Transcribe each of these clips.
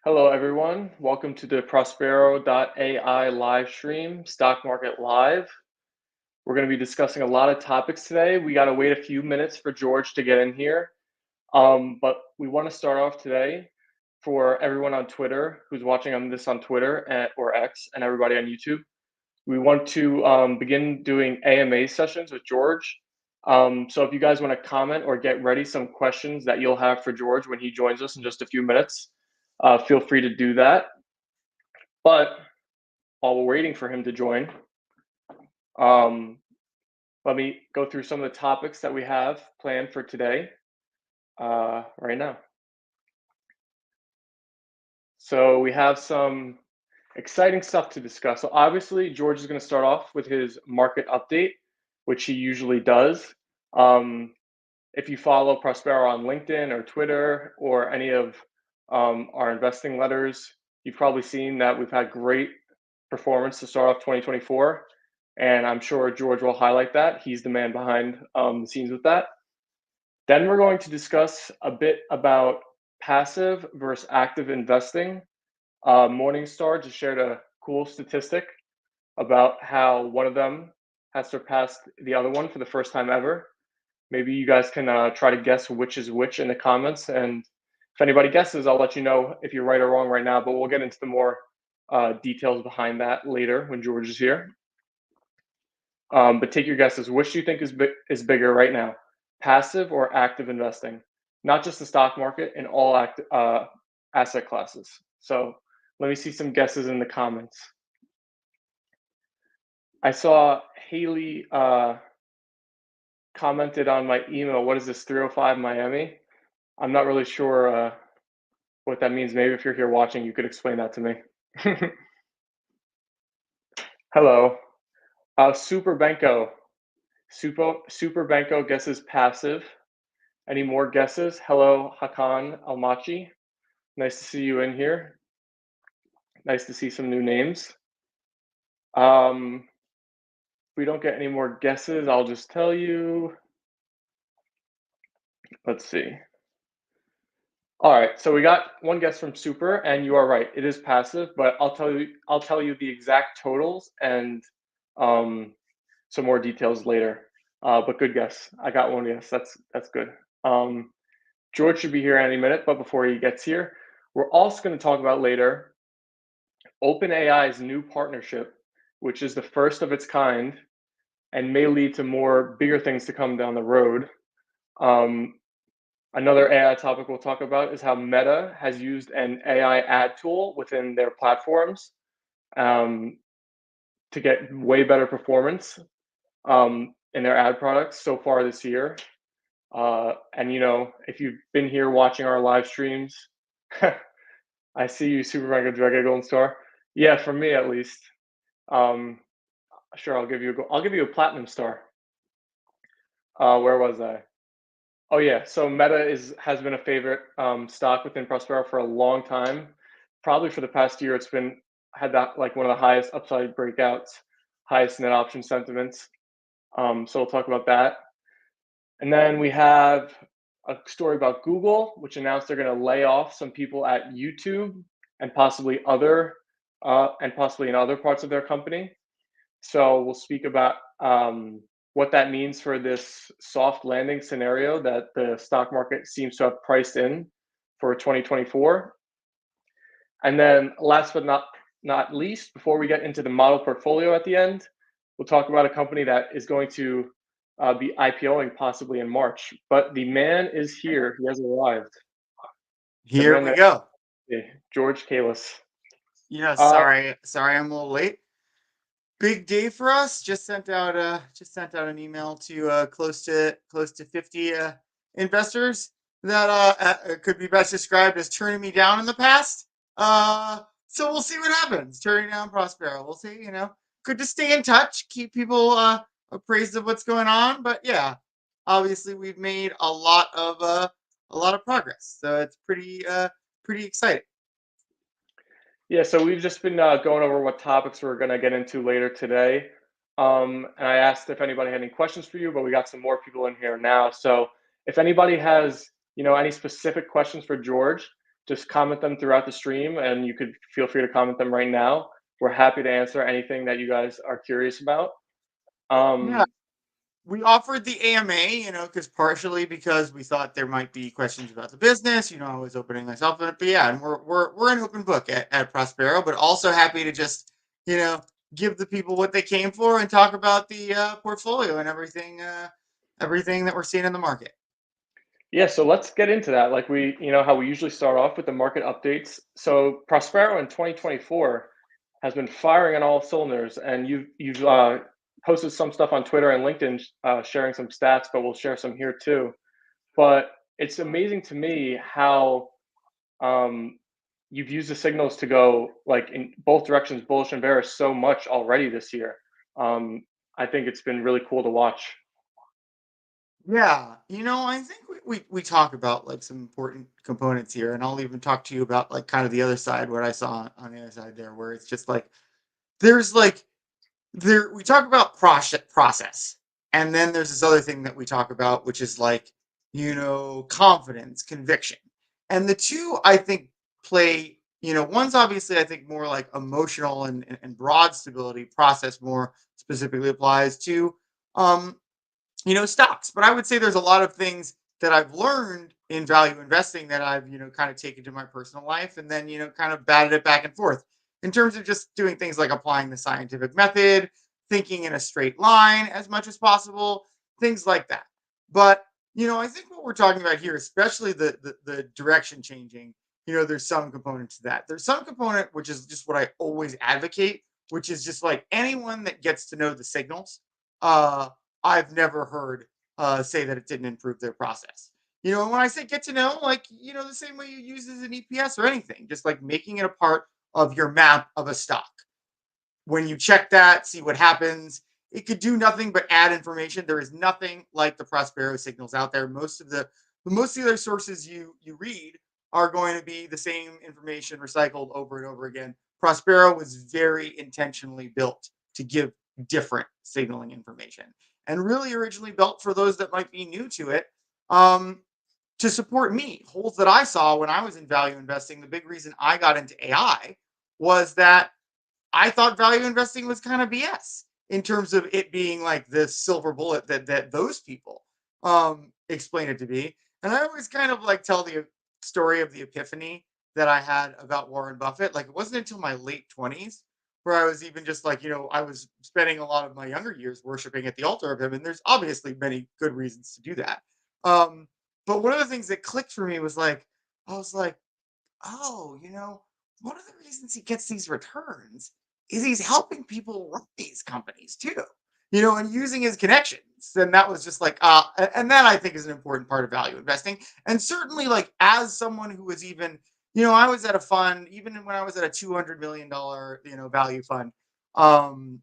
Hello, everyone. Welcome to the Prospero.ai live stream, Stock Market Live. We're going to be discussing a lot of topics today. We got to wait a few minutes for George to get in here. But we want to start off today for everyone on Twitter who's watching on Twitter or X and everybody on YouTube. We want to begin doing AMA sessions with George. So if you guys want to comment or get ready some questions that you'll have for George when he joins us in just a few minutes, feel free to do that. But while we're waiting for him to join, um, let me go through some of the topics that we have planned for today right now. So we have some exciting stuff to discuss. So obviously, George is going to start off with his market update, which he usually does. If you follow Prospero on LinkedIn or Twitter or any of our investing letters, you've probably seen that we've had great performance to start off 2024. And I'm sure George will highlight that. He's the man behind the scenes with that. Then we're going to discuss a bit about passive versus active investing. Morningstar just shared a cool statistic about how one of them has surpassed the other one for the first time ever. Maybe you guys can try to guess which is which in the comments. And if anybody guesses, I'll let you know if you're right or wrong right now, but we'll get into the more details behind that later when George is here. But take your guesses. Which do you think is bigger right now? Passive or active investing? Not just the stock market, in all asset classes. So let me see some guesses in the comments. I saw Haley commented on my email, what is this, 305 Miami? I'm not really sure what that means. Maybe if you're here watching, you could explain that to me. Hello. Super Banco. Super Banco guesses passive. Any more guesses? Hello, Hakan Almachi. Nice to see you in here. Nice to see some new names. If we don't get any more guesses, I'll just tell you. Let's see. All right, so we got one guess from Super, and you are right. It is passive, but I'll tell you the exact totals and some more details later. But good guess. I got one guess. That's good. George should be here any minute, but before he gets here, we're also going to talk about later OpenAI's new partnership, which is the first of its kind and may lead to more bigger things to come down the road. Another AI topic we'll talk about is how Meta has used an AI ad tool within their platforms to get way better performance in their ad products so far this year. And if you've been here watching our live streams, I see you, Super Mega Drega Golden Star. Yeah, for me at least. Sure, I'll give you a platinum star. Where was I? Oh yeah, so Meta has been a favorite stock within Prospero for a long time. Probably for the past year, it's had that like one of the highest upside breakouts, highest net option sentiments. So we'll talk about that. And then we have a story about Google, which announced they're going to lay off some people at YouTube and possibly in other parts of their company. So we'll speak about what that means for this soft landing scenario that the stock market seems to have priced in for 2024. And then last but not least, before we get into the model portfolio at the end, we'll talk about a company that is going to be IPOing possibly in March. But the man is here. He has arrived. Here we go. George Kalis. Yeah, sorry, I'm a little late. Big day for us. Just sent out an email to close to 50 investors that could be best described as turning me down in the past. So we'll see what happens. Turning down Prospero. We'll see. Good to stay in touch, keep people appraised of what's going on. But yeah, obviously we've made a lot of progress. So it's pretty exciting. Yeah, so we've just been going over what topics we're going to get into later today. And I asked if anybody had any questions for you, but we got some more people in here now. So if anybody has, any specific questions for George, just comment them throughout the stream, and you could feel free to comment them right now. We're happy to answer anything that you guys are curious about. Yeah. Um, We offered the AMA, because partially because we thought there might be questions about the business. I was opening myself up, but yeah, and we're an open book at Prospero, but also happy to just you know give the people what they came for and talk about the portfolio and everything that we're seeing in the market. Yeah, so let's get into that. Like how we usually start off with the market updates. So Prospero in 2024 has been firing on all cylinders, and you've posted some stuff on Twitter and LinkedIn, sharing some stats, but we'll share some here too. But it's amazing to me how um, you've used the signals to go like in both directions, bullish and bearish, so much already this year. Um, I think it's been really cool to watch. Yeah, I think we talk about like some important components here, and I'll even talk to you about like kind of the other side, what I saw on the other side there, where it's just like there's like there we talk about process, and then there's this other thing that we talk about, which is like confidence, conviction, and the two I think play. One's obviously I think more like emotional and broad stability. Process more specifically applies to um stocks. But I would say there's a lot of things that I've learned in value investing that I've, kind of taken to my personal life and then, kind of batted it back and forth in terms of just doing things like applying the scientific method, thinking in a straight line as much as possible, things like that. But, I think what we're talking about here, especially the direction changing, there's some component to that. There's some component which is just what I always advocate, which is just like anyone that gets to know the signals. Uh, I've never heard say that it didn't improve their process. And when I say get to know, like, the same way you use as an EPS or anything, just like making it a part of your map of a stock. When you check that, see what happens. It could do nothing but add information. There is nothing like the Prospero signals out there. Most of the other sources you read are going to be the same information recycled over and over again. Prospero was very intentionally built to give different signaling information and really originally built for those that might be new to it, um, to support me. Holes that I saw when I was in value investing, the big reason I got into AI was that I thought value investing was kind of BS in terms of it being like this silver bullet that those people explain it to be. And I always kind of like tell the story of the epiphany that I had about Warren Buffett. Like it wasn't until my late 20s where I was even just like, I was spending a lot of my younger years worshiping at the altar of him. And there's obviously many good reasons to do that. Um, but one of the things that clicked for me was like, I was like, oh, one of the reasons he gets these returns is he's helping people run these companies too, and using his connections. And that was just like, and that I think is an important part of value investing. And certainly, like, as someone who was even, I was at a fund, even when I was at a $200 million, value fund, um,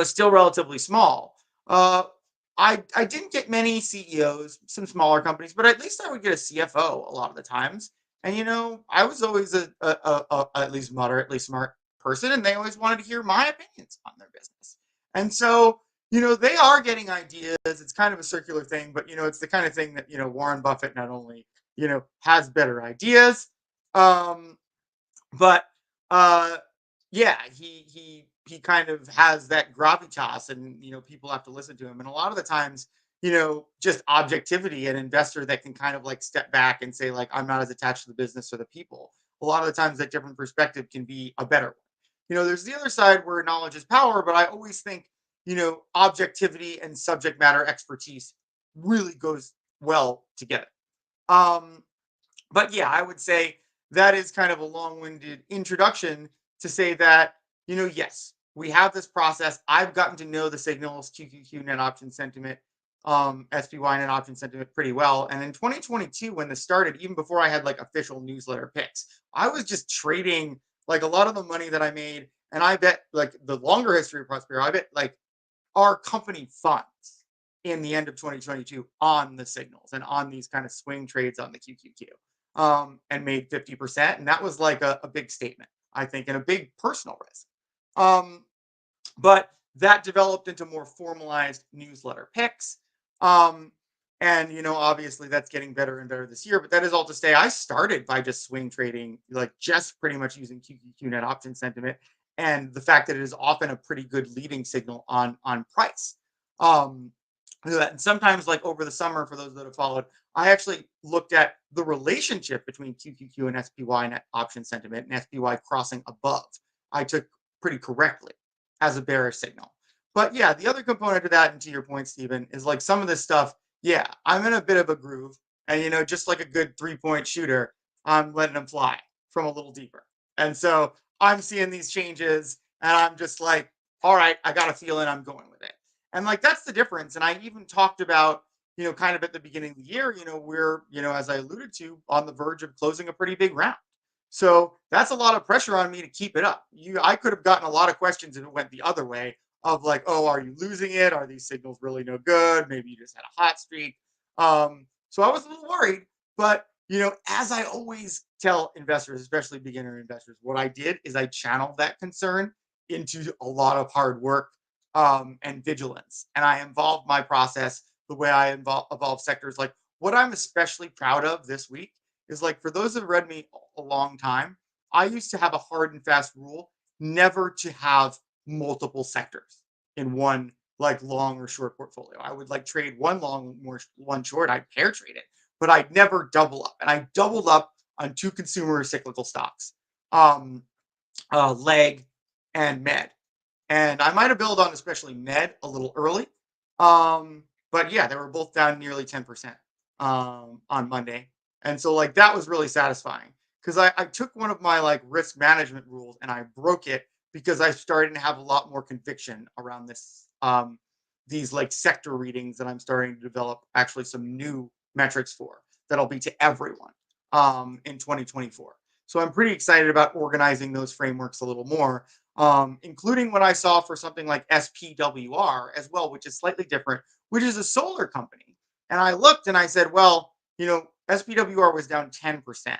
still relatively small. I didn't get many CEOs, some smaller companies, but at least I would get a CFO a lot of the times. And I was always a at least moderately smart person, and they always wanted to hear my opinions on their business. And so, they are getting ideas. It's kind of a circular thing, but it's the kind of thing that Warren Buffett not only has better ideas, um, but yeah, he kind of has that gravitas, and people have to listen to him. And a lot of the times, just objectivity, an investor that can kind of like step back and say like, I'm not as attached to the business or the people. A lot of the times, that different perspective can be a better one. There's the other side where knowledge is power, but I always think objectivity and subject matter expertise really goes well together. Um, but yeah, I would say that is kind of a long-winded introduction to say that, yes, we have this process. I've gotten to know the signals, QQQ net option sentiment, SPY net option sentiment pretty well. And in 2022, when this started, even before I had like official newsletter picks, I was just trading like a lot of the money that I made. And I bet like the longer history of Prospero, I bet like our company funds in the end of 2022 on the signals and on these kind of swing trades on the QQQ, and made 50%. And that was like a big statement, I think, and a big personal risk. Um, but that developed into more formalized newsletter picks. Um, And obviously that's getting better and better this year. But that is all to say, I started by just swing trading, like just pretty much using QQQ net option sentiment, and the fact that it is often a pretty good leading signal on price. Um, and sometimes, like over the summer, for those that have followed, I actually looked at the relationship between QQQ and SPY net option sentiment, and SPY crossing above. I took pretty correctly as a bearish signal. But yeah, the other component to that, and to your point, Stephen, is like some of this stuff, yeah, I'm in a bit of a groove. And, just like a good 3-point shooter, I'm letting them fly from a little deeper. And so I'm seeing these changes and I'm just like, all right, I got a feeling, I'm going with it. And like, that's the difference. And I even talked about, kind of at the beginning of the year, we're, as I alluded to, on the verge of closing a pretty big round. So that's a lot of pressure on me to keep it up. I could have gotten a lot of questions if it went the other way, of like, oh, are you losing it? Are these signals really no good? Maybe you just had a hot streak. So I was a little worried, but as I always tell investors, especially beginner investors, what I did is I channeled that concern into a lot of hard work and vigilance, and I involved my process the way I evolve sectors. Like what I'm especially proud of this week is, like, for those that have read me a long time, I used to have a hard and fast rule never to have multiple sectors in one, like, long or short portfolio. I would like trade one long, more one short. I'd pair trade it, but I'd never double up. And I doubled up on two consumer cyclical stocks, um, leg and med. And I might have built on especially med a little early. But yeah, they were both down nearly 10% on Monday. And so like that was really satisfying because I took one of my like risk management rules and I broke it because I started to have a lot more conviction around these like sector readings that I'm starting to develop actually some new metrics for that'll be to everyone in 2024. So I'm pretty excited about organizing those frameworks a little more, including what I saw for something like SPWR as well, which is slightly different, which is a solar company. And I looked and I said, well, SPWR was down 10%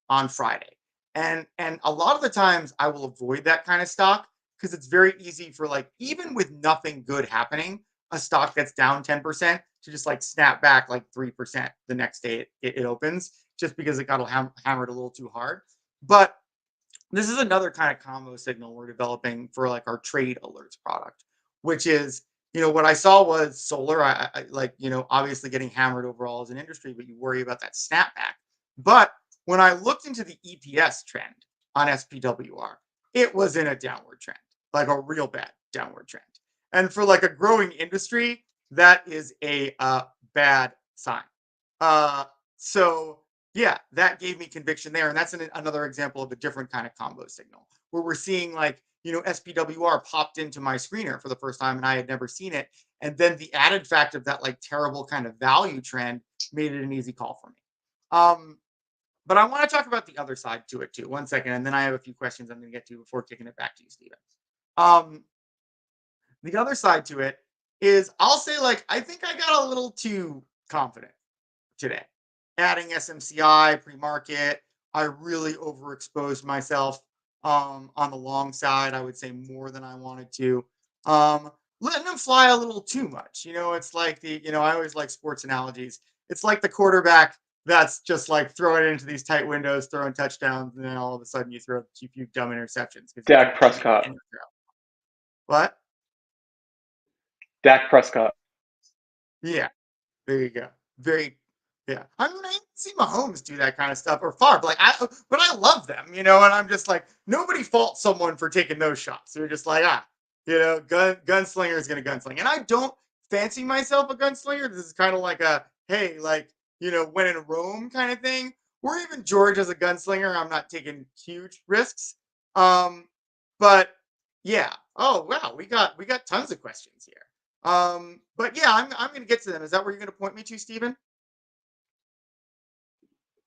on Friday. And a lot of the times I will avoid that kind of stock because it's very easy for, like, even with nothing good happening, a stock that's down 10% to just like snap back like 3% the next day it opens, just because it got hammered a little too hard. But this is another kind of combo signal we're developing for like our trade alerts product, which is, what I saw was solar. Like, obviously getting hammered overall as an industry, but you worry about that snapback. But when I looked into the EPS trend on SPWR, it was in a downward trend, like a real bad downward trend. And for like a growing industry, that is a bad sign. Uh, so yeah, that gave me conviction there. And that's another example of a different kind of combo signal where we're seeing like, SPWR popped into my screener for the first time and I had never seen it. And then the added fact of that like terrible kind of value trend made it an easy call for me. Um, but I want to talk about the other side to it too. One second. And then I have a few questions I'm going to get to before kicking it back to you, Steven. Um, the other side to it is I'll say, like, I think I got a little too confident today. Adding SMCI pre-market, I really overexposed myself on the long side. I would say more than I wanted to. Letting them fly a little too much. It's like I always like sports analogies. It's like the quarterback that's just like throwing it into these tight windows, throwing touchdowns, and then all of a sudden you throw a few dumb interceptions because you Dak didn't see Prescott. any throw. What? Dak Prescott. Yeah. There you go. Very, yeah. I mean, I see Mahomes do that kind of stuff or Favre. But I love them, and I'm just like, nobody faults someone for taking those shots. They're just like, gunslinger is gonna gunsling, and I don't fancy myself a gunslinger. This is kind of like a, hey, like, when in Rome kind of thing. Or even George as a gunslinger, I'm not taking huge risks. Um, but yeah. Oh wow, we got tons of questions here. But yeah, I'm gonna get to them. Is that where you're gonna point me to, Stephen?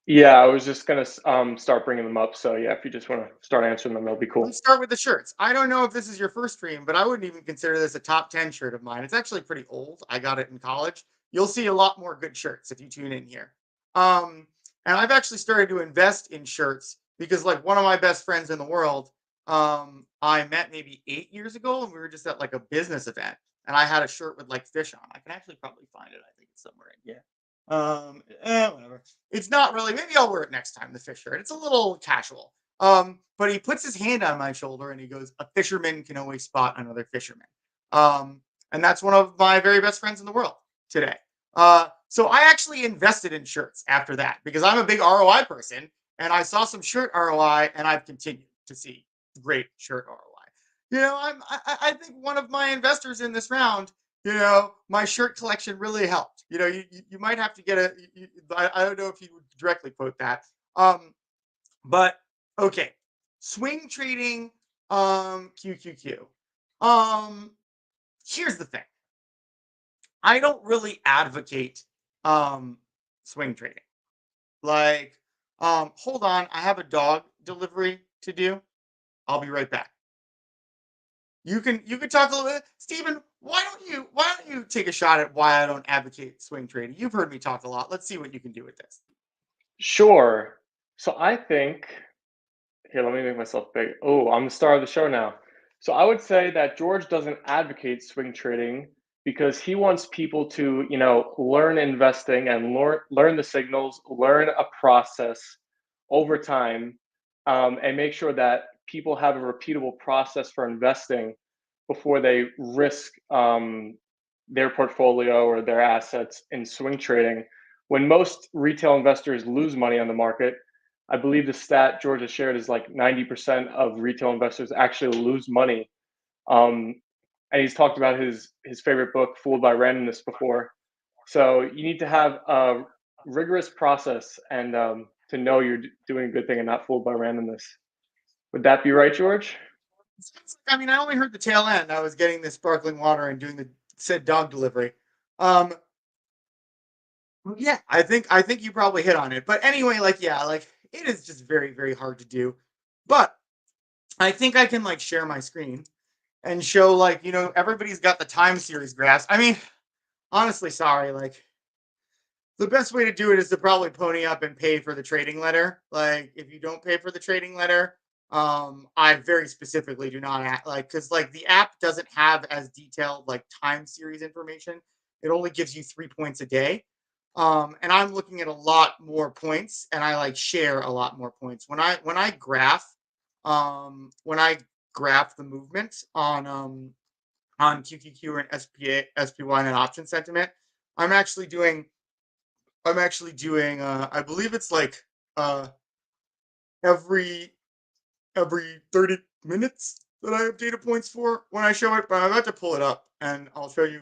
Yeah, I was just gonna start bringing them up. So yeah, if you just want to start answering them, that'll be Let's cool. start with the shirts. I don't know if this is your first stream, but I wouldn't even consider this a top 10 shirt of mine. It's actually pretty old. I got it in college. You'll see a lot more good shirts if you tune in here. Um, and I've actually started to invest in shirts because, like, one of my best friends in the world, I met maybe 8 years ago, and we were just at like a business event, and I had a shirt with like fish on. I can actually probably find it. I think it's somewhere in here. Whatever. It's not really. Maybe I'll wear it next time. The fish shirt. It's a little casual. But he puts his hand on my shoulder and he goes, "A fisherman can always spot another fisherman." Um, and that's one of my very best friends in the world today. So I actually invested in shirts after that because I'm a big ROI person, and I saw some shirt ROI, and I've continued to see great shirt ROI. I think one of my investors in this round, my shirt collection really helped. You might have to get I don't know if you would directly quote that. But okay, swing trading, QQQ. Um, Here's the thing. I don't really advocate um swing trading. Like, hold on, I have a dog delivery to do. I'll be right back. You can talk a little bit. Stephen, why don't you take a shot at why I don't advocate swing trading? You've heard me talk a lot. Let's see what you can do with this. Sure. So I think here, let me make myself big. Oh, I'm the star of the show now. So I would say that George doesn't advocate swing trading because he wants people to, learn investing and learn the signals, learn a process over time, and make sure that people have a repeatable process for investing before they risk their portfolio or their assets in swing trading. When most retail investors lose money on the market, I believe the stat Georgia shared is like 90% of retail investors actually lose money. Um, and he's talked about his favorite book, Fooled by Randomness, before. So you need to have a rigorous process and to know you're doing a good thing and not fooled by randomness. Would that be right, George? I mean, I only heard the tail end. I was getting the sparkling water and doing the said dog delivery. Um, yeah, I think you probably hit on it. But anyway, like yeah, like it is just very very hard to do. But I think I can like share my screen and show like everybody's got the time series graphs. I mean, honestly, sorry, like the best way to do it is to probably pony up and pay for the trading letter. Like if you don't pay for the trading letter, I very specifically do not like because like the app doesn't have as detailed like time series information. It only gives you 3 points a day. And I'm looking at a lot more points and I like share a lot more points. When I graph the movement on QQQ and SPY and an option sentiment, I'm actually doing I believe it's like uh every every 30 minutes that I have data points for when I show it, but I'm about to pull it up and I'll show you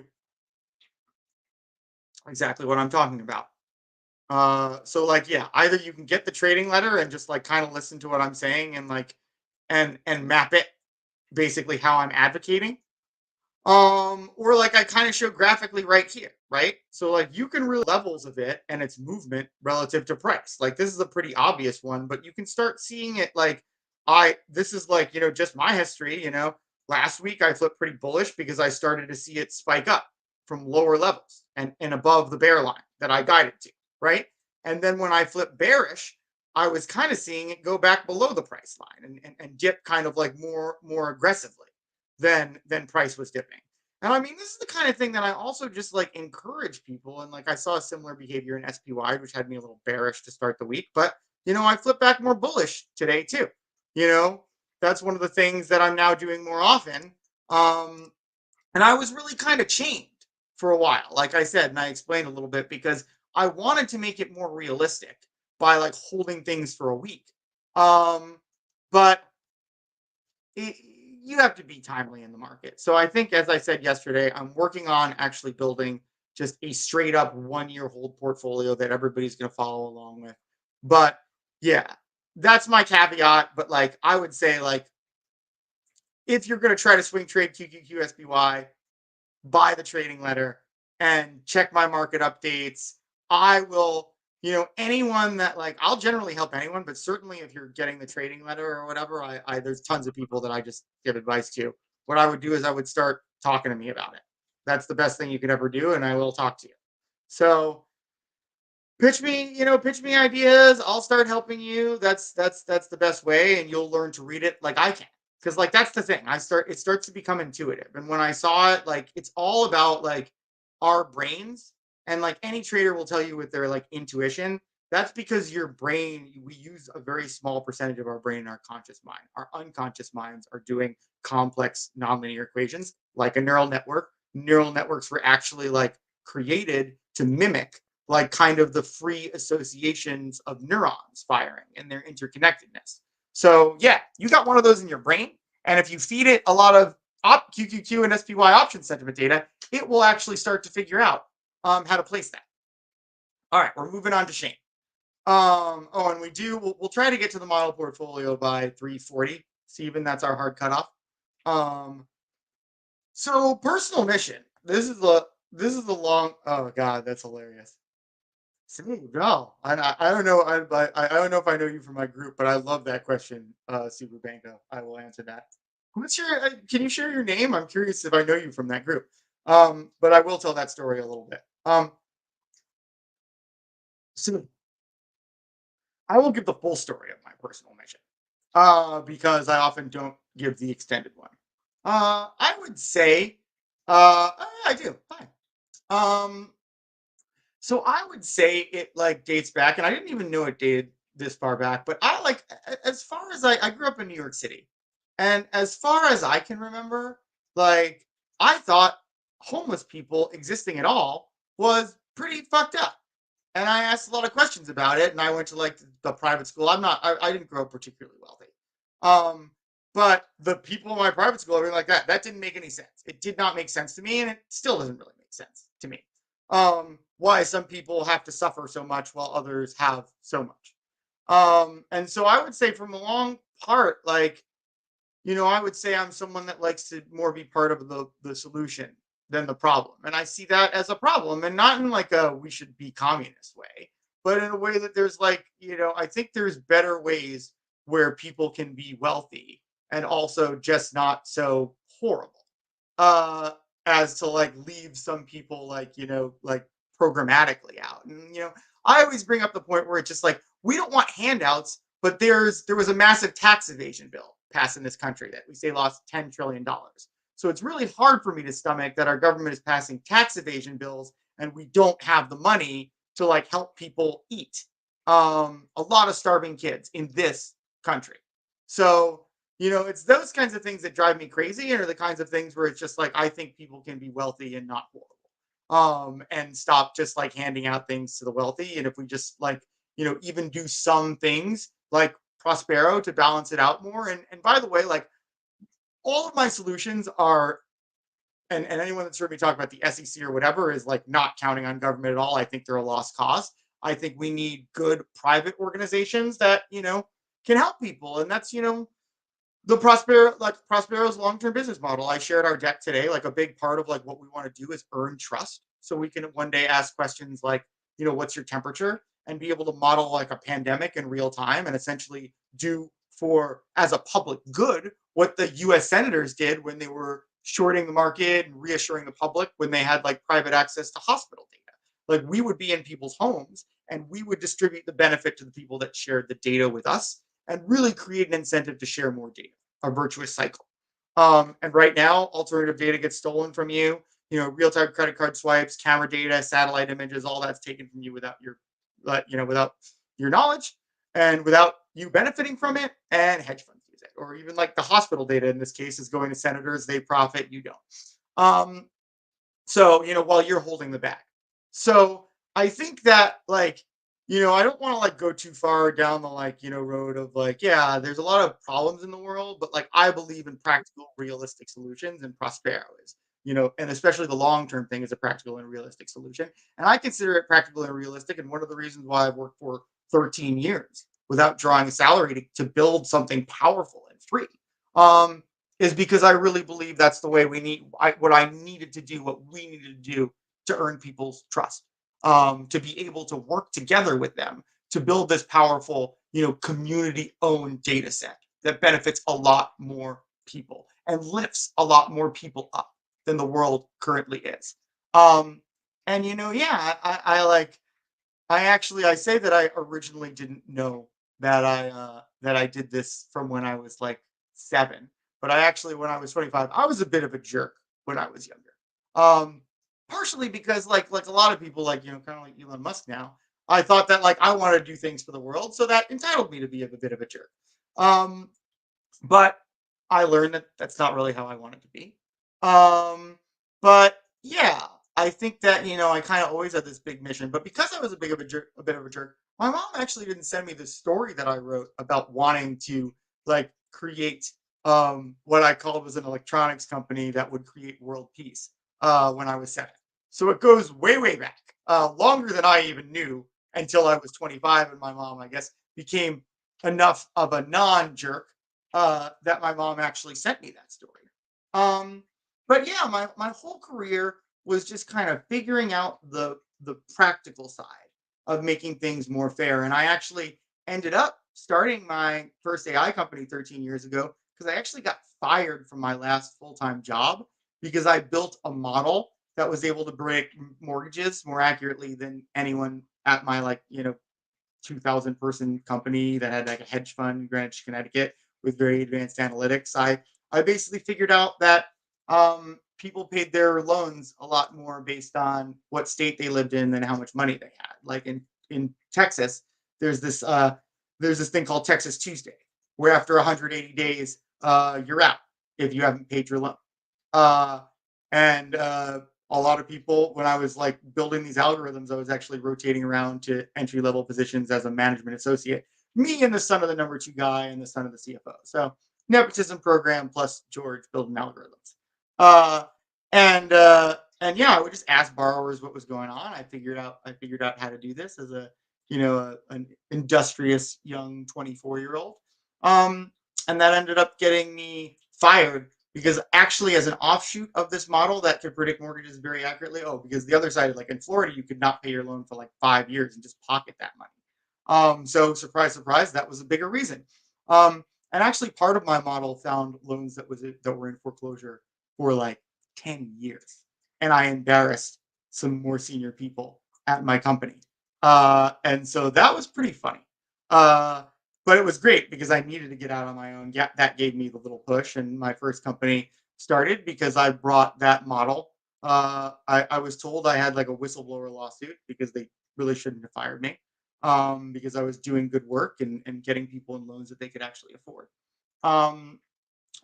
exactly what I'm talking about. So like yeah, either you can get the trading letter and just like kind of listen to what I'm saying and like and map it basically how I'm advocating. Or like I kind of show graphically right here, right? So like you can really levels of it and its movement relative to price. Like this is a pretty obvious one, but you can start seeing it like this is like, just my history, last week I flipped pretty bullish because I started to see it spike up from lower levels and above the bear line that I guided to, right? And then when I flipped bearish, I was kind of seeing it go back below the price line and dip kind of like more aggressively than price was dipping. And I mean, this is the kind of thing that I also just like encourage people. And like I saw a similar behavior in SPY, which had me a little bearish to start the week. But I flipped back more bullish today too. You know, that's one of the things that I'm now doing more often. Um, and I was really kind of chained for a while, like I said, and I explained a little bit because I wanted to make it more realistic by like holding things for a week. Um, but it, you have to be timely in the market. So I think, as I said yesterday, I'm working on actually building just a straight up 1 year hold portfolio that everybody's going to follow along with. But yeah, that's my caveat. But like, I would say, like, if you're going to try to swing trade QQQSBY, buy the trading letter and check my market updates. I will, anyone that like, I'll generally help anyone, but certainly if you're getting the trading letter or whatever, there's tons of people that I just give advice to. What I would do is I would start talking to me about it. That's the best thing you could ever do, and I will talk to you. So pitch me ideas. I'll start helping you. That's the best way, and you'll learn to read it like I can. Because like that's the thing. It starts to become intuitive. And when I saw it, like it's all about like our brains And like any trader will tell you with their like intuition, that's because your brain, we use a very small percentage of our brain in our conscious mind. Our unconscious minds are doing complex nonlinear equations like a neural network. Neural networks were actually like created to mimic like kind of the free associations of neurons firing and their interconnectedness. So yeah, you got one of those in your brain, and if you feed it a lot of QQQ and SPY option sentiment data, it will actually start to figure out how to place that. All right, we're moving on to Shane. Oh, and we'll try to get to the model portfolio by 3:40. Stephen, that's our hard cutoff. Um, so personal mission. This is the long. Oh God, that's hilarious. No, I don't know. I don't know if I know you from my group, but I love that question, Super Banco. I will answer that. What's your? Can you share your name? I'm curious if I know you from that group. But I will tell that story a little bit. So I will give the full story of my personal mission, because I often don't give the extended one. I would say, I do. Fine. Um, So I would say it like dates back, and I didn't even know it dated this far back, but I like as far as I grew up in New York City. And as far as I can remember, like I thought homeless people existing at all was pretty fucked up. And I asked a lot of questions about it, and I went to like the private school. I didn't grow up particularly wealthy. Um, but the people in my private school were like that. That didn't make any sense. It did not make sense to me, and it still doesn't really make sense to me. Why some people have to suffer so much while others have so much. And so I would say from a long part, like, I would say I'm someone that likes to more be part of the solution than the problem. And I see that as a problem, and not in like a we should be communist way, but in a way that there's like, I think there's better ways where people can be wealthy and also just not so horrible. Uh as to like leave some people like, like programmatically out. And I always bring up the point where it's just like we don't want handouts, but there was a massive tax evasion bill passed in this country that we say lost $10 trillion. So it's really hard for me to stomach that our government is passing tax evasion bills and we don't have the money to like help people eat. A lot of starving kids in this country. So it's those kinds of things that drive me crazy, and are the kinds of things where it's just like I think people can be wealthy and not horrible. And stop just like handing out things to the wealthy. And if we just like, even do some things like Prospero to balance it out more. And by the way, like all of my solutions are, and anyone that's heard me talk about the SEC or whatever is like not counting on government at all. I think they're a lost cause. I think we need good private organizations that, can help people. And that's, the Prospero's long-term business model. I shared our deck today. Like a big part of like what we want to do is earn trust, so we can one day ask questions like, what's your temperature, and be able to model like a pandemic in real time, and essentially do for as a public good what the U.S. senators did when they were shorting the market and reassuring the public when they had like private access to hospital data. Like we would be in people's homes and we would distribute the benefit to the people that shared the data with us, and really create an incentive to share more data, a virtuous cycle. And right now, alternative data gets stolen from you. Real-time credit card swipes, camera data, satellite images, all that's taken from you without your knowledge and without you benefiting from it. And hedge funds use it, or even like the hospital data in this case is going to senators. They profit, you don't. Um, so, while you're holding the bag. So I think that like, I don't want to like go too far down the like, road of like, yeah, there's a lot of problems in the world, but like I believe in practical, realistic solutions, and Prospero is, and especially the long-term thing is a practical and realistic solution. And I consider it practical and realistic. And one of the reasons why I've worked for 13 years without drawing a salary to build something powerful and free. Um, is because I really believe that's the way what I needed to do, what we needed to do to earn people's trust, to be able to work together with them to build this powerful, community owned data set that benefits a lot more people and lifts a lot more people up than the world currently is. Um, and yeah, I say that I originally didn't know that I did this from when I was like 7, but I actually when I was 25, I was a bit of a jerk when I was younger. Um, partially because like a lot of people, like, kind of like Elon Musk now, I thought that like I want to do things for the world, so that entitled me to be a bit of a jerk. Um, but I learned that that's not really how I want it to be. Um, but yeah, I think that I kind of always had this big mission. But because I was a bit of a jerk, my mom actually didn't send me the story that I wrote about wanting to like create what I called was an electronics company that would create world peace when I was 7. So it goes way way back, longer than I even knew until I was 25, and my mom, I guess, became enough of a non jerk that my mom actually sent me that story. Um, but yeah, my whole career was just kind of figuring out the practical side of making things more fair. And I actually ended up starting my first AI company 13 years ago because I actually got fired from my last full-time job because I built a model that was able to break mortgages more accurately than anyone at my 2,000 person company that had like a hedge fund in Greenwich, Connecticut with very advanced analytics. I basically figured out that people paid their loans a lot more based on what state they lived in than how much money they had. Like in Texas, there's this there's this thing called Texas Tuesday, where after 180 days, you're out if you haven't paid your loan. Uh, and a lot of people, when I was like building these algorithms, I was actually rotating around to entry level positions as a management associate. Me and the son of the number 2 guy and the son of the CFO. So nepotism program plus George building algorithms. Uh, and yeah, I would just ask borrowers what was going on. I figured out how to do this as an industrious young 24-year-old. Um, and that ended up getting me fired because actually as an offshoot of this model that could predict mortgages very accurately, because the other side, like in Florida, you could not pay your loan for like 5 years and just pocket that money. So surprise surprise, that was a bigger reason. And actually part of my model found loans that were in foreclosure for like 10 years, and I embarrassed some more senior people at my company. And so that was pretty funny. uh, but it was great because I needed to get out on my own. Yeah, that gave me the little push, and my first company started because I brought that model. I was told I had like a whistleblower lawsuit because they really shouldn't have fired me, because I was doing good work and getting people in loans that they could actually afford. Um,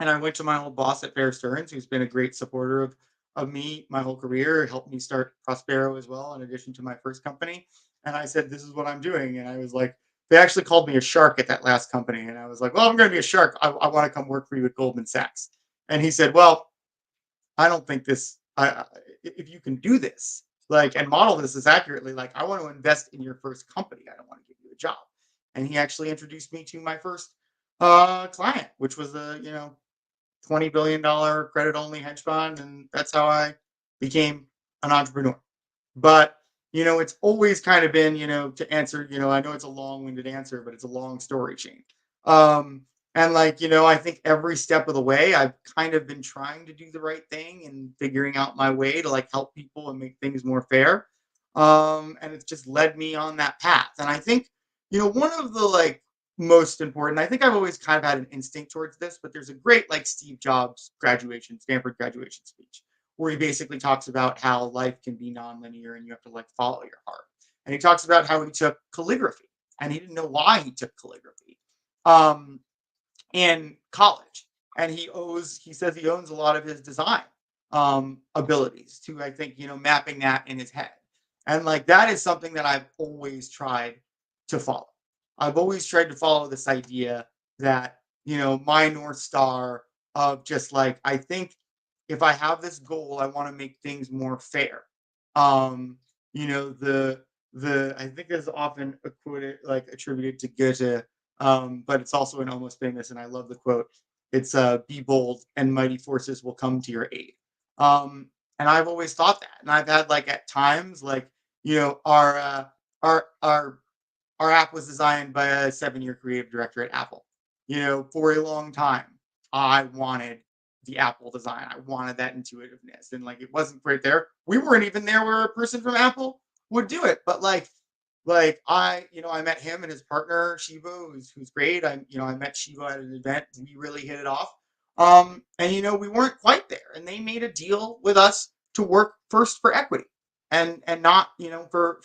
and I went to my old boss at Bear Stearns, who's been a great supporter of me my whole career, helped me start Prospero as well, in addition to my first company. And I said, "This is what I'm doing." And I was like, they actually called me a shark at that last company. And I was like, "Well, I'm going to be a shark. I want to come work for you at Goldman Sachs." And he said, "Well, I don't think this, if you can do this, like, and model this as accurately, like, I want to invest in your first company. I don't want to give you a job." And he actually introduced me to my first client, which was a, $20 billion credit only hedge fund. And that's how I became an entrepreneur. But, it's always kind of been, to answer, I know it's a long winded answer, but it's a long story chain. Um, and like, I think every step of the way, I've kind of been trying to do the right thing and figuring out my way to like help people and make things more fair. And it's just led me on that path. And I think, one of the like most important, I think I've always kind of had an instinct towards this, but there's a great like Steve Jobs Stanford graduation speech where he basically talks about how life can be nonlinear and you have to like follow your heart. And he talks about how he took calligraphy and he didn't know why he took calligraphy um, in college. And he says he owns a lot of his design abilities to, I think, mapping that in his head. And like that is something that I've always tried to follow. I've always tried to follow this idea that, my North Star of just like, I think if I have this goal, I want to make things more fair. Um, you know, the I think is often attributed to Goethe, but it's also an almost famous, and I love the quote. It's "Be bold, and mighty forces will come to your aid." And I've always thought that, and I've had like at times like you know our uh, our our our app was designed by a 7-year creative director at Apple. For a long time, I wanted the Apple design. I wanted that intuitiveness. And like it wasn't right there. We weren't even there where a person from Apple would do it. But I met him and his partner Shiva, who's great. I met Shiva at an event. We really hit it off. And we weren't quite there. And they made a deal with us to work first for equity and not for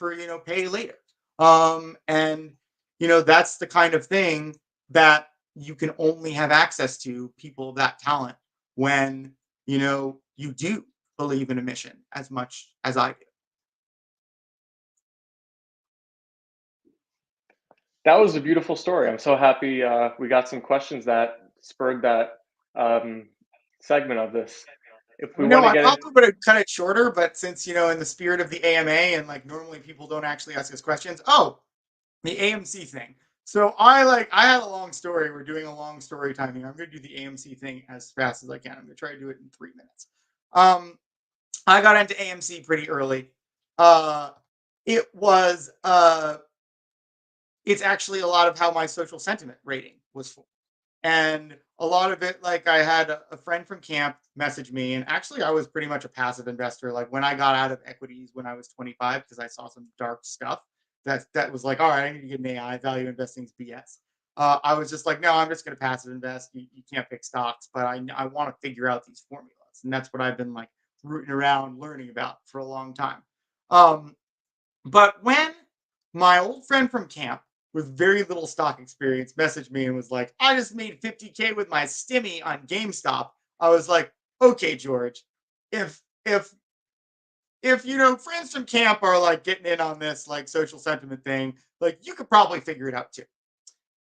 pay later. And that's the kind of thing that you can only have access to people of that talent when you do believe in a mission as much as I do. That was a beautiful story. I'm so happy we got some questions that spurred that um, segment of this. If we I want know to I get in, probably would have cut it shorter, but since in the spirit of the AMA and like normally people don't actually ask us questions. Oh, the AMC thing. So I had a long story. We're doing a long story time here. I'm gonna do the AMC thing as fast as I can. I'm gonna try to do it in 3 minutes. Um, I got into AMC pretty early. Uh, it was it's actually a lot of how my social sentiment rating was for. And a lot of it, like I had a friend from camp message me, and actually I was pretty much a passive investor. Like when I got out of equities when I was 25, because I saw some dark stuff that was like, all right, I need to get an AI. Value investing is BS. I was just like, no, I'm just going to passive invest. You can't pick stocks, but I want to figure out these formulas, and that's what I've been like rooting around learning about for a long time. Um, but when my old friend from camp with very little stock experience messaged me and was like, I just made 50K with my stimmy on GameStop. I was like, okay, George, if if friends from camp are like getting in on this like social sentiment thing, like you could probably figure it out too.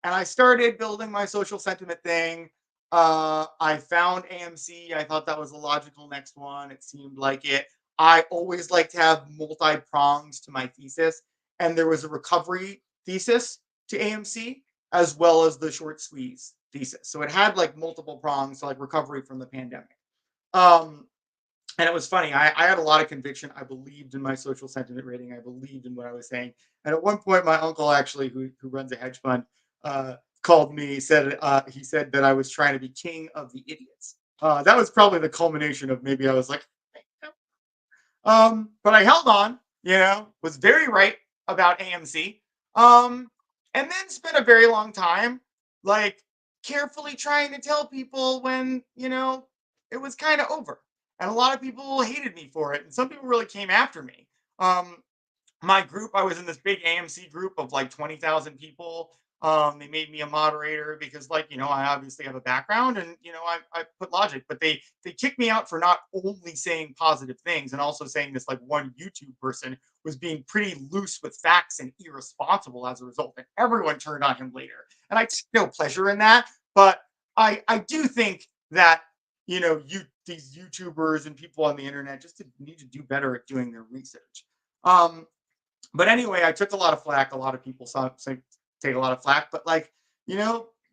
And I started building my social sentiment thing. I found AMC. I thought that was a logical next one. It seemed like it. I always like to have multi prongs to my thesis, and there was a recovery thesis to AMC as well as the short squeeze thesis. So it had like multiple prongs to like recovery from the pandemic. Um, and it was funny. I had a lot of conviction. I believed in my social sentiment rating. I believed in what I was saying. And at one point, my uncle actually, who runs a hedge fund, called me. He said that I was trying to be king of the idiots. That was probably the culmination of maybe I was like, but I held on. Was very right about AMC. Um, and then spent a very long time like carefully trying to tell people when it was kind of over, and a lot of people hated me for it, and some people really came after me. Um, my group, I was in this big AMC group of like 20,000 people. They made me a moderator because, like, I obviously have a background and, I put logic, but they kicked me out for not only saying positive things and also saying this like one YouTube person was being pretty loose with facts and irresponsible as a result. And everyone turned on him later. And I take no pleasure in that. But I do think that, these YouTubers and people on the internet just need to do better at doing their research. Um, but anyway, I took a lot of flack. A lot of people take a lot of flack, but like,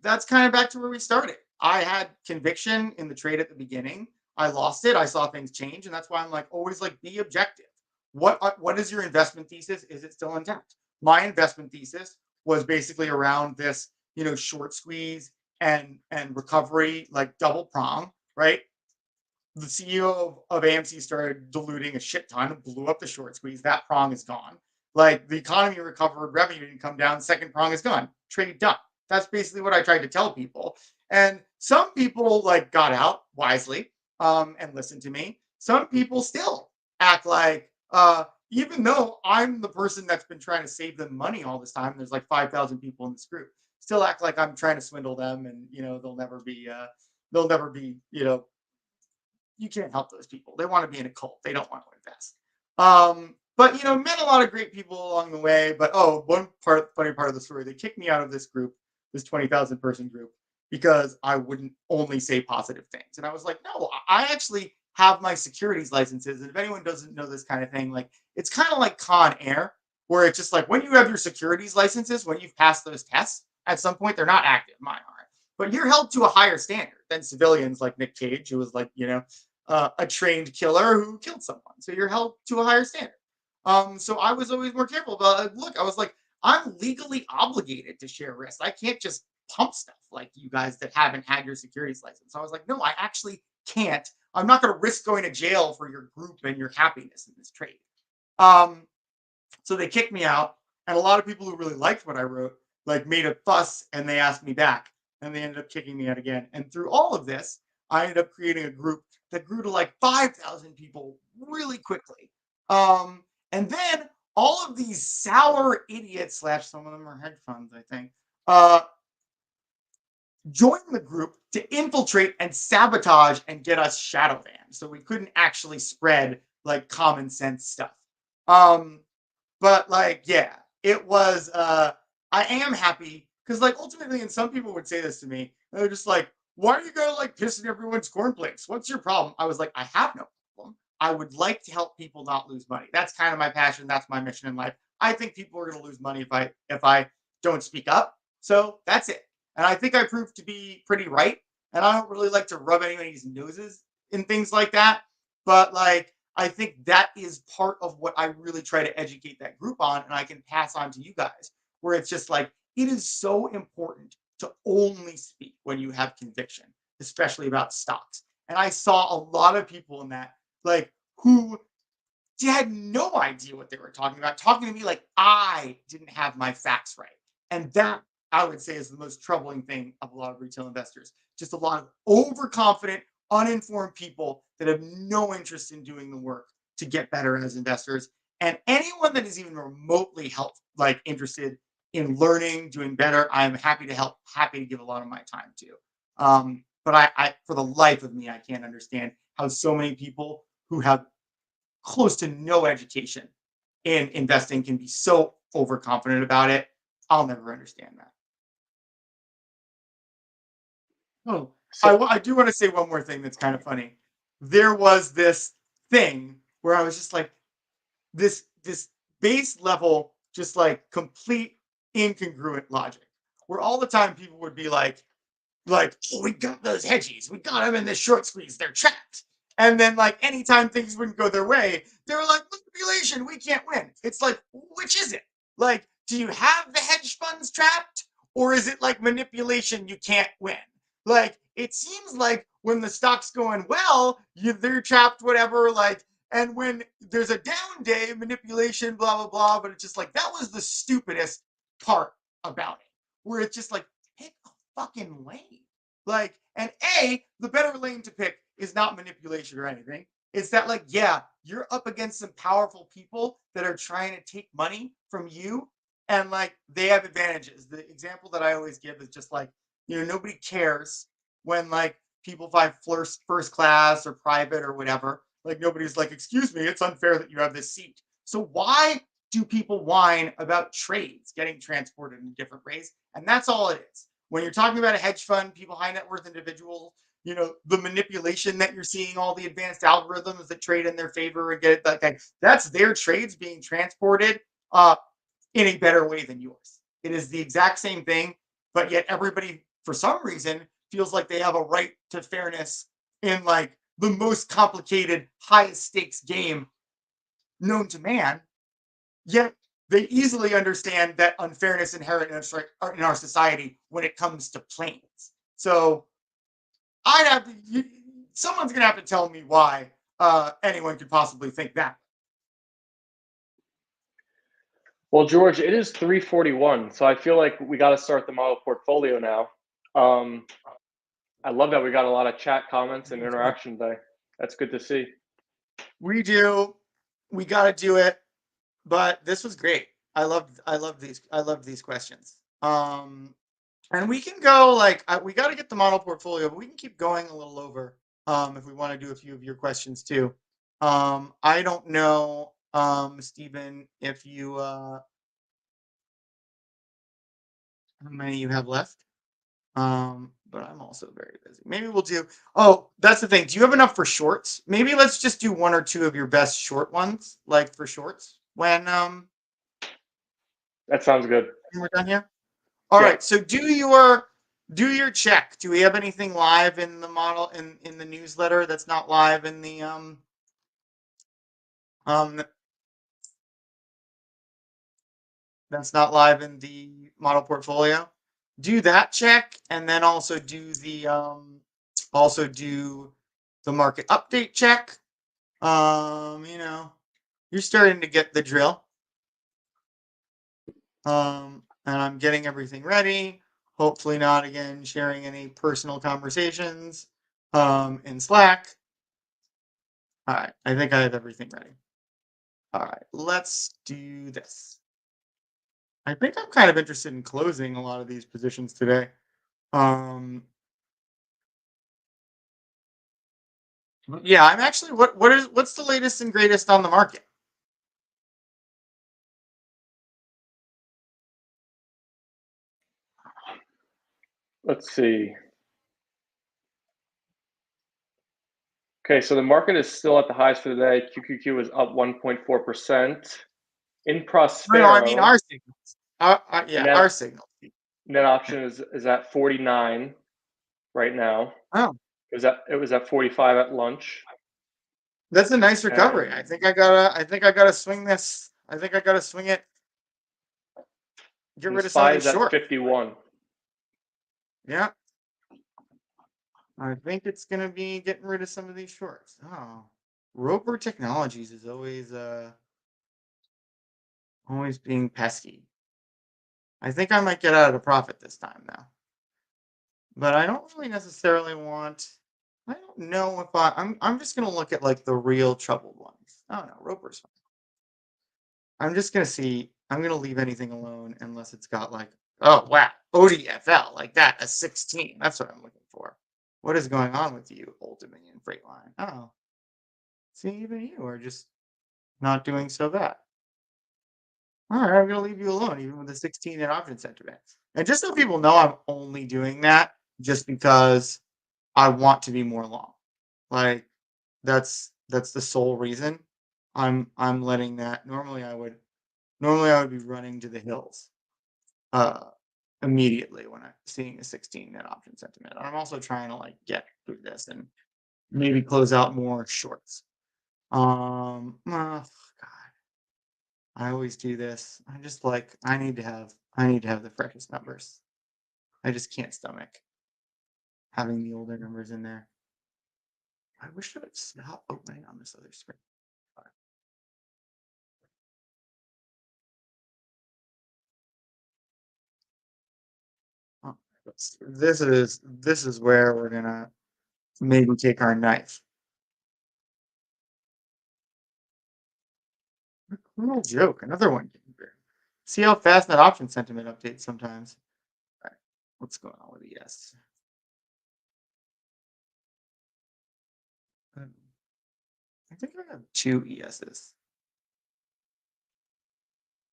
that's kind of back to where we started. I had conviction in the trade at the beginning. I lost it. I saw things change, and that's why I'm like always like be objective. What is your investment thesis? Is it still intact? My investment thesis was basically around this, short squeeze and recovery, like double prong, right? The CEO of AMC started diluting a shit ton, blew up the short squeeze. That prong is gone. Like the economy recovered, revenue didn't come down. Second prong is gone. Trade done. That's basically what I tried to tell people. And some people like got out wisely and listened to me. Some people still act like, even though I'm the person that's been trying to save them money all this time, there's like 5,000 people in this group, still act like I'm trying to swindle them, and they'll never be, you can't help those people. They want to be in a cult. They don't want to invest. But met a lot of great people along the way. But funny part of the story, they kicked me out of this group, this 20,000 person group, because I wouldn't only say positive things. And I was like, no, I actually have my securities licenses. And if anyone doesn't know this kind of thing, like it's kind of like Con Air, where it's just like when you have your securities licenses, when you've passed those tests, at some point they're not active. Mine aren't. But you're held to a higher standard than civilians like Nick Cage, who was like, a trained killer who killed someone. So you're held to a higher standard. So I was always more careful about it. Look, I was like, I'm legally obligated to share risk. I can't just pump stuff like you guys that haven't had your securities license. So I was like, no, I actually can't. I'm not going to risk going to jail for your group and your happiness in this trade. Um, so they kicked me out, and a lot of people who really liked what I wrote like made a fuss and they asked me back, and they ended up kicking me out again. And through all of this, I ended up creating a group that grew to like 5,000 people really quickly. And then all of these sour idiots, slash some of them are hedge funds, I think, joined the group to infiltrate and sabotage and get us shadow banned. So we couldn't actually spread like common sense stuff. Um, but like, yeah, it was I am happy because like ultimately, and some people would say this to me, they're just like, why are you gonna like pissing everyone's cornflakes? What's your problem? I was like, I have no problem. I would like to help people not lose money. That's kind of my passion. That's my mission in life. I think people are gonna lose money if I don't speak up. So that's it. And I think I proved to be pretty right. And I don't really like to rub anybody's noses in things like that. But like I think that is part of what I really try to educate that group on, and I can pass on to you guys, where it's just like it is so important to only speak when you have conviction, especially about stocks. And I saw a lot of people in that, like, who had no idea what they were talking to me like I didn't have my facts right. And that I would say is the most troubling thing of a lot of retail investors. Just a lot of overconfident, uninformed people that have no interest in doing the work to get better as investors. And anyone that is even remotely like interested in learning, doing better, I'm happy to help, happy to give a lot of my time to. But for the life of me, I can't understand how so many people who have close to no education in investing can be so overconfident about it. I'll never understand that. Oh, So I do want to say one more thing that's kind of funny. There was this thing where I was just like, this base level, just like complete incongruent logic, where all the time people would be like, oh, we got those hedgies. We got them in this short squeeze. They're trapped. And then, like, anytime things wouldn't go their way, they were like, manipulation, we can't win. It's like, which is it? Like, do you have the hedge funds trapped? Or is it like manipulation, you can't win? Like, it seems like when the stock's going well, they're trapped, whatever. Like, and when there's a down day, manipulation, blah, blah, blah. But it's just like, that was the stupidest part about it, where it's just like, pick a fucking lane. Like, and the better lane to pick is not manipulation or anything. It's that, like, yeah, you're up against some powerful people that are trying to take money from you, and like they have advantages. The example that I always give is just like, nobody cares when like people fly first class or private or whatever. Like, nobody's like, excuse me, it's unfair that you have this seat. So why do people whine about trades getting transported in different ways? And that's all it is. When you're talking about a hedge fund, people, high net worth individuals, the manipulation that you're seeing, all the advanced algorithms that trade in their favor and get it, like, that's their trades being transported in a better way than yours. It is the exact same thing, but yet everybody, for some reason, feels like they have a right to fairness in like the most complicated, highest stakes game known to man. Yet they easily understand that unfairness inherent in our society when it comes to planes. So I'd have to, someone's going to have to tell me why anyone could possibly think that. well, George, it is 3:41, so I feel like we got to start the model portfolio now. Um, I love that we got a lot of chat comments and interaction today. That's good to see. We do. We got to do it. But this was great. I love these questions. And we can go like we got to get the model portfolio, but we can keep going a little over if we want to do a few of your questions too. I don't know, Stephen, if you how many you have left. But I'm also very busy. Maybe we'll do. Oh, that's the thing. Do you have enough for shorts? Maybe let's just do one or two of your best short ones, like for shorts, That sounds good. when we're done here. All Yeah. right. So do your check. Do we have anything live in the model in the newsletter that's not live in the um that's not live in the model portfolio? Do that check, and then also do the market update check. You're starting to get the drill. And I'm getting everything ready. Hopefully not again sharing any personal conversations in Slack. All right. I think I have everything ready. All right. Let's do this. I think I'm kind of interested in closing a lot of these positions today. Um, yeah, I'm actually what's the latest and greatest on the market? Let's see. Okay, so the market is still at the highs for the day. QQQ is up 1.4%. In No, no, I mean Prospero, our signals. the Yeah, our signal. net Yeah. option is at 49 right now. Oh, It was at 45 at lunch. that's a nice recovery. And I think I gotta swing this. I think I gotta swing it. Get and the rid of some of SPY these is at shorts. 51. Yeah, I think it's gonna be getting rid of some of these shorts. Oh, Roper Technologies is always being pesky. I think I might get out of the profit this time though. But I don't really necessarily want. I don't know if I'm just gonna look at like the real troubled ones. Oh no, Roper's fine. I'm just gonna see. I'm gonna leave anything alone unless it's got like, oh wow, ODFL like that, a 16. That's what I'm looking for. What is going on with you, Old Dominion Freight Line? Oh, see, even you are just not doing so bad. All right, I'm gonna leave you alone, even with the 16 in option sentiment. And just so people know, I'm only doing that just because I want to be more long. Like that's the sole reason. I'm letting that. Normally I would be running to the hills uh immediately when I'm seeing a 16 net option sentiment. I'm also trying to like get through this and maybe close out more shorts. Oh, God, I always do this. I just like I need to have the freshest numbers. I just can't stomach having the older numbers in there. I wish it would stop opening on this other screen. Oh, this is where we're gonna maybe take our knife. Little joke, another one. See how fast that option sentiment updates sometimes. All right, what's going on with ES? Um, I think I have two ESs.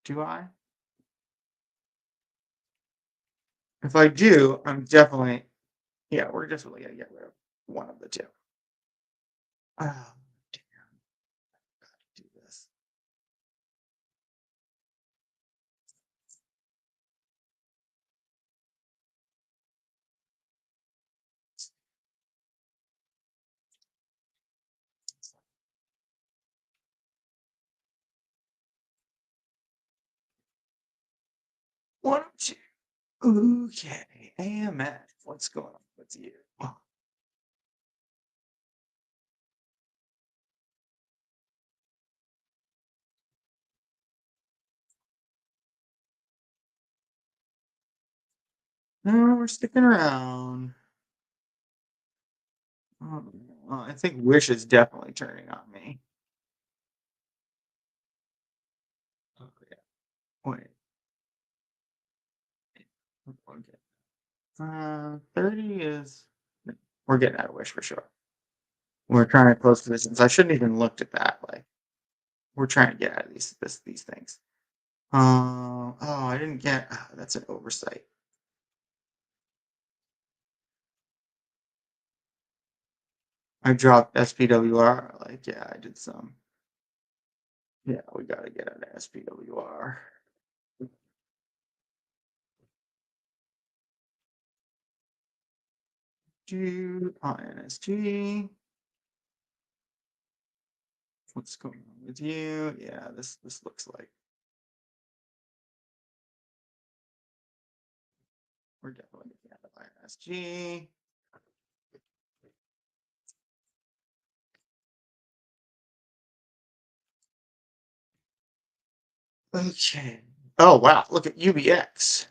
Do I? If I do, I'm definitely yeah. We're definitely gonna get rid of one of the two. Oh, damn, do this. One of two. Okay, AMF. What's going on with you? Oh, no, we're sticking around. Well, I think Wish is definitely turning on me. Oh, yeah. Wait. Okay. 30 is. We're getting out of Wish for sure. We're trying to close positions. I shouldn't even looked at that. Like we're trying to get out of these things. Oh, I didn't get. That's an oversight. I dropped SPWR. Like yeah, I did some. Yeah, we gotta get out of SPWR. Do INSG. What's going on with you? Yeah, this looks like we're definitely getting out of INSG. Okay. Oh wow, look at UBX.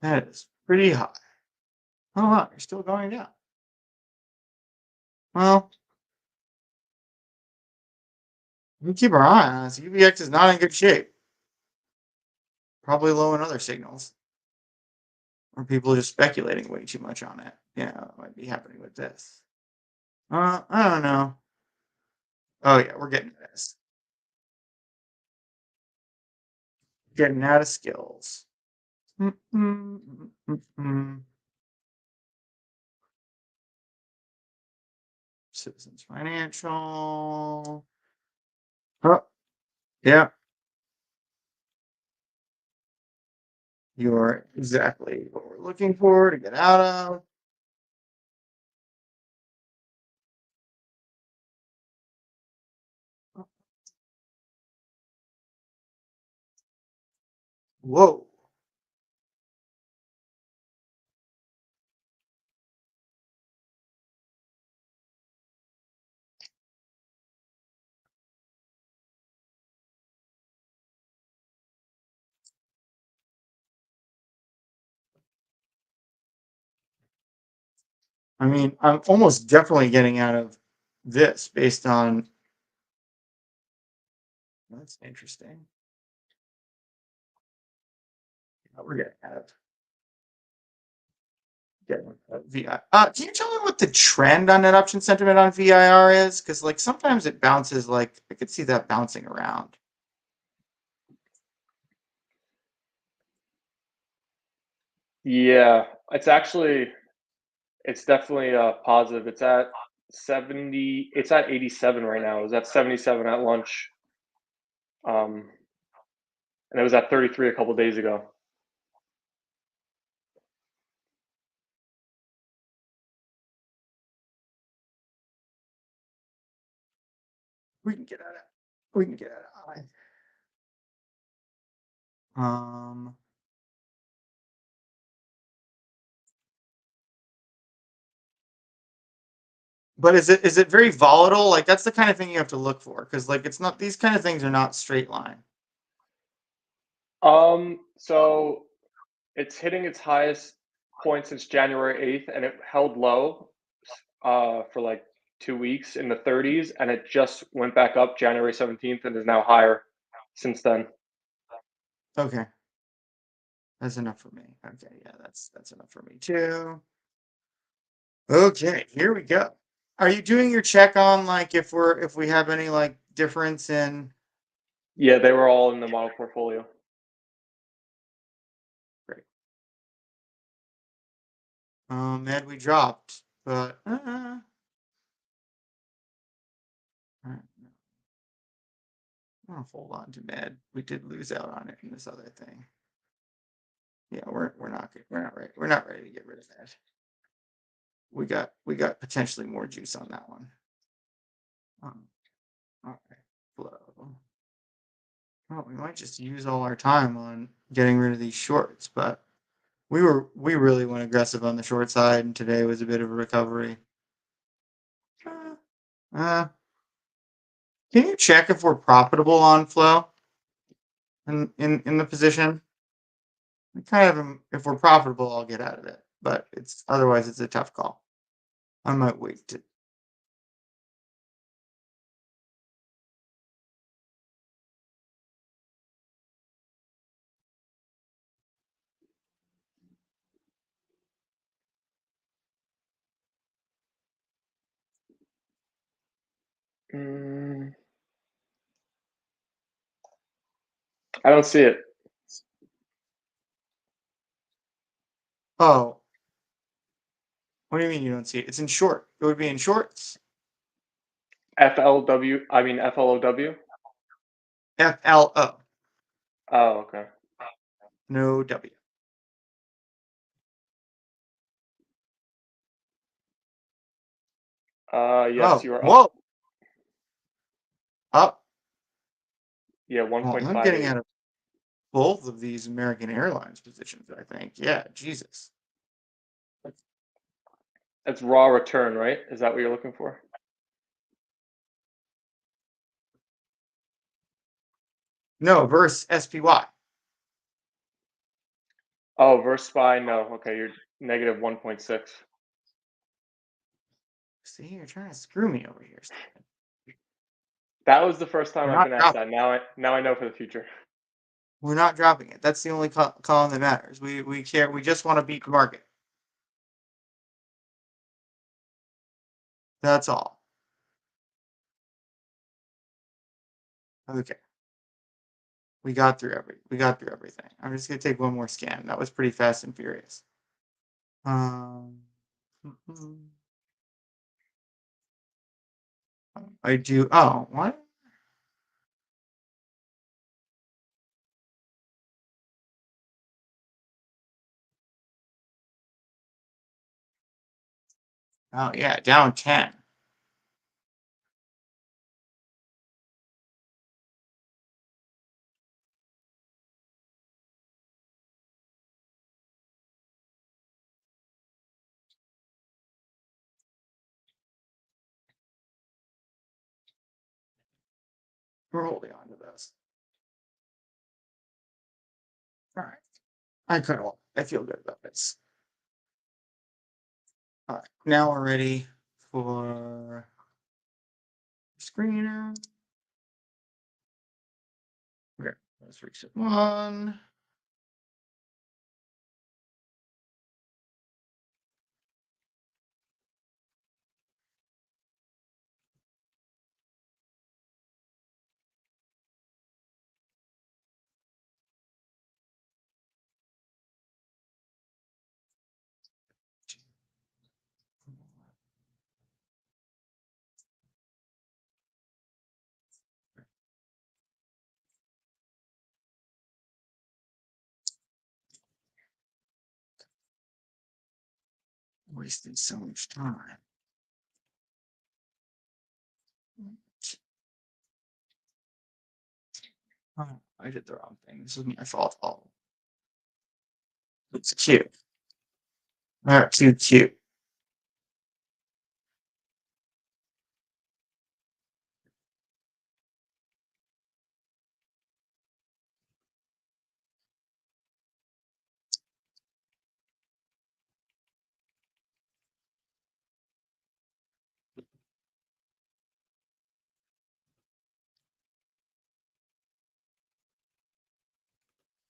That is pretty high. Oh wow, you're still going down. Well, We keep our eye on this. UVX is not in good shape. Probably low in other signals. Or people are just speculating way too much on it. Yeah, that might be happening with this. I don't know. Oh yeah, we're getting this. Getting out of skills. Citizens Financial. Oh, yeah, you're exactly what we're looking for to get out of. Whoa. I mean, I'm almost definitely getting out of this based on that's interesting. We're getting out of VI. Can you tell me what the trend on net option sentiment on VIR is? Because like sometimes it bounces. Like I could see that bouncing around. Yeah, it's definitely positive. It's at 70. It's at 87 right now. It was at 77 at lunch, um, and it was at 33 a couple days ago. We can get out of. We can get out of. But is it very volatile? Like that's the kind of thing you have to look for because like it's not these kind of things are not straight line. So it's hitting its highest point since January 8th, and it held low for like 2 weeks in the 30s, and it just went back up January 17th and is now higher since then. Okay, that's enough for me. Okay, yeah, that's enough for me too. Okay, here we go. Are you doing your check on like if we have any like difference in Yeah, they were all in the model portfolio. great. Med we dropped, but I'm gonna hold on to med. We did lose out on it in this other thing. Yeah, we're not ready to get rid of that. We got potentially more juice on that one. All right, flow. Well, we might just use all our time on getting rid of these shorts, but we really went aggressive on the short side, and today was a bit of a recovery. Uh, can you check if we're profitable on flow in the position? I kind of if we're profitable, I'll get out of it, but it's otherwise it's a tough call. I might wait to. Mm, I don't see it. Oh, what do you mean you don't see it? It's in short. It would be in shorts. FLW, I mean FLOW. FLO, Oh, okay. no W. Yes, Oh, you are up. whoa, up. Yeah, Well, I'm getting 1.58. out of both of these American Airlines positions, I think. Yeah, Jesus. That's raw return, right? Is that what you're looking for? No, verse SPY. Oh, verse SPY, no. Okay, you're negative 1.6. See, you're trying to screw me over here. That was the first time We're I've not been asked dropping. that. Now I know for the future. We're not dropping it. That's the only column that matters. We care. We just want to beat the market. That's all. Okay. We got through everything. I'm just gonna take one more scan. That was pretty fast and furious. Um, I do. Oh, what? Oh yeah, down 10. We're holding on to this. All right. I feel good about this. All right. Now we're ready for screener. Okay. Let's reset one. Wasting so much time. Oh, I did the wrong thing. This is my fault. Oh, it's cute. All right, too cute.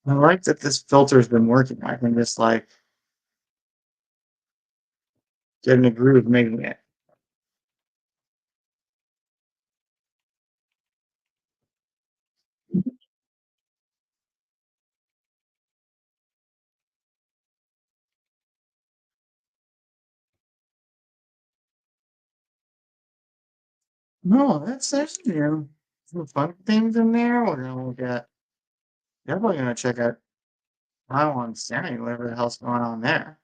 I like that this filter's been working. I can just like get in a groove making it. No, that's there's some fun things in there. We're gonna look at. Definitely gonna check out Taiwan Sammy, whatever the hell's going on there.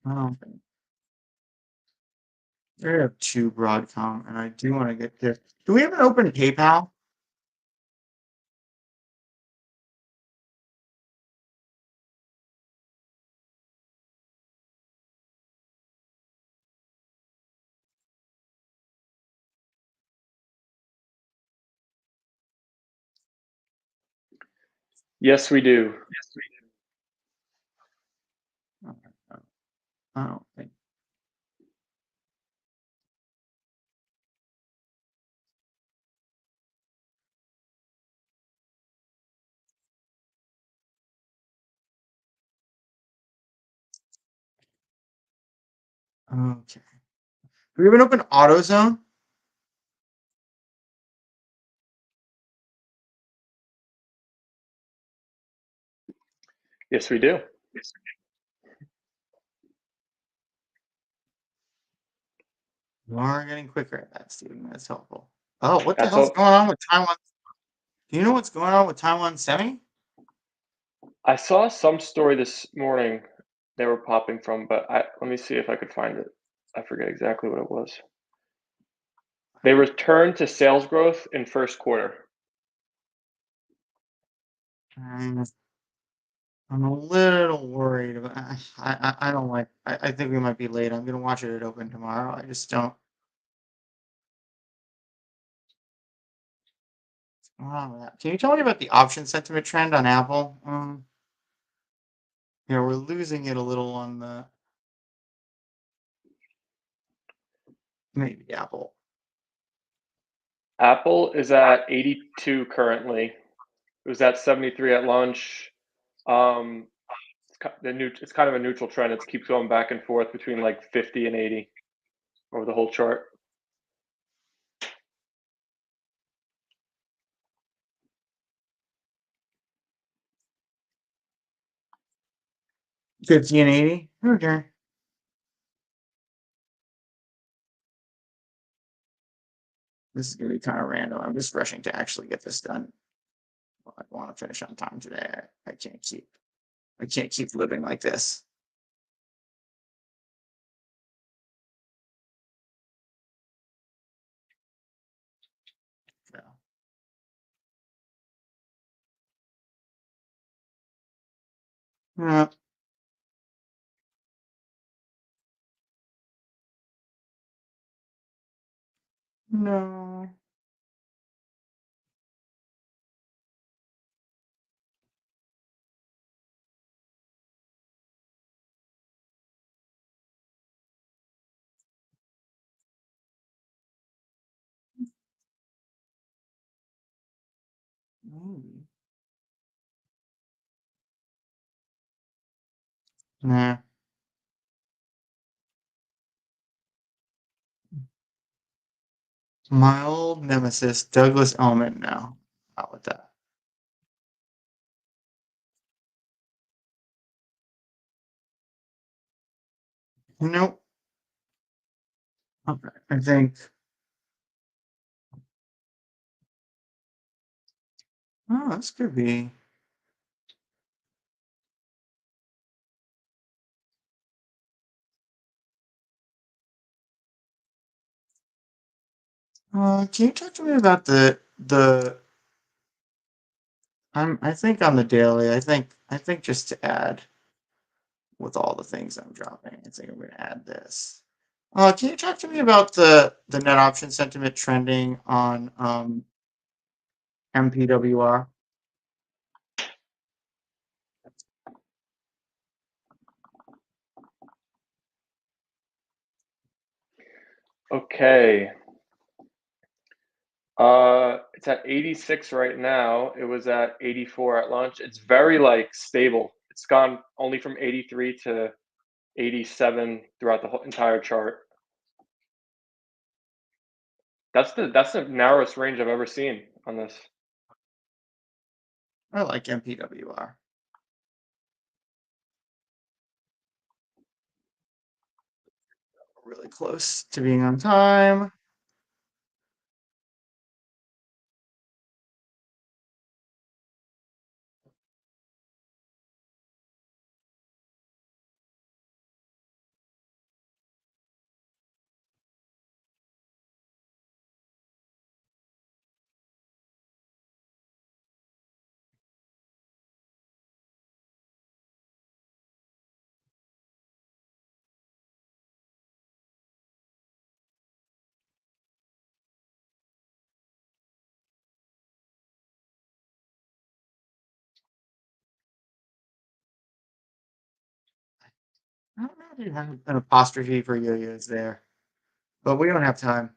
Um, I have two Broadcom, and I do want to get there. Do we have an open PayPal? Yes, we do. I don't think. Okay. Do we have an open AutoZone? Yes, we do. You are getting quicker at that, Steven. That's helpful. Oh, what the That's hell's all. going on with Taiwan? Do you know what's going on with Taiwan Semi? I saw some story this morning they were popping from, but let me see if I could find it. I forget exactly what it was. They returned to sales growth in first quarter. Um, I'm a little worried about. I don't like. I think we might be late. I'm gonna watch it at open tomorrow. I just don't. What's going on with that? Can you tell me about the option sentiment trend on Apple? Yeah, we're losing it a little on the maybe Apple. Apple is at 82 currently. It was at 73 at lunch. Um, it's kind of a neutral trend. It keeps going back and forth between like 50 and 80 over the whole chart. $50 and $80. Okay. This is gonna be kind of random. I'm just rushing to actually get this done. I want to finish on time today. I can't keep living like this. So, yeah, no. Maybe. Nah. My old nemesis, Douglas Elliman. Now, out with that. Nope. Okay. I think. Oh, this could be. Can you talk to me about the? I think on the daily. I think just to add with all the things I'm dropping, I think I'm going to add this. Can you talk to me about the net option sentiment trending on MPWR? Okay. It's at 86 right now. It was at 84 at lunch. It's very like stable. It's gone only from 83 to 87 throughout the whole entire chart. That's the narrowest range I've ever seen on this. I like MPWR. Really close to being on time. I don't know if you have an apostrophe for yo-yos there, but we don't have time.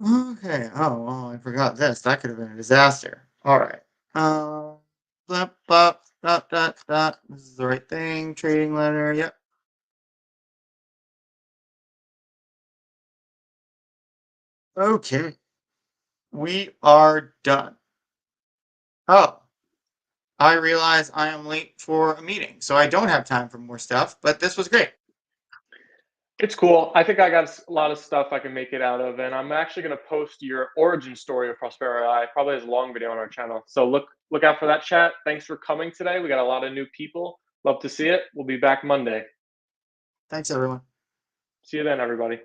Okay. Oh, well, I forgot this. That could have been a disaster. All right. Blip, blop, dot, dot, dot. This is the right thing. Trading letter. Yep. Okay. We are done. Oh, I realize I am late for a meeting, so I don't have time for more stuff, but this was great. It's cool. I think I got a lot of stuff I can make it out of, and I'm actually going to post your origin story of Prospero.ai, probably as a long video on our channel. So look out for that, chat. Thanks for coming today. We got a lot of new people. Love to see it. We'll be back Monday. Thanks, everyone. See you then, everybody.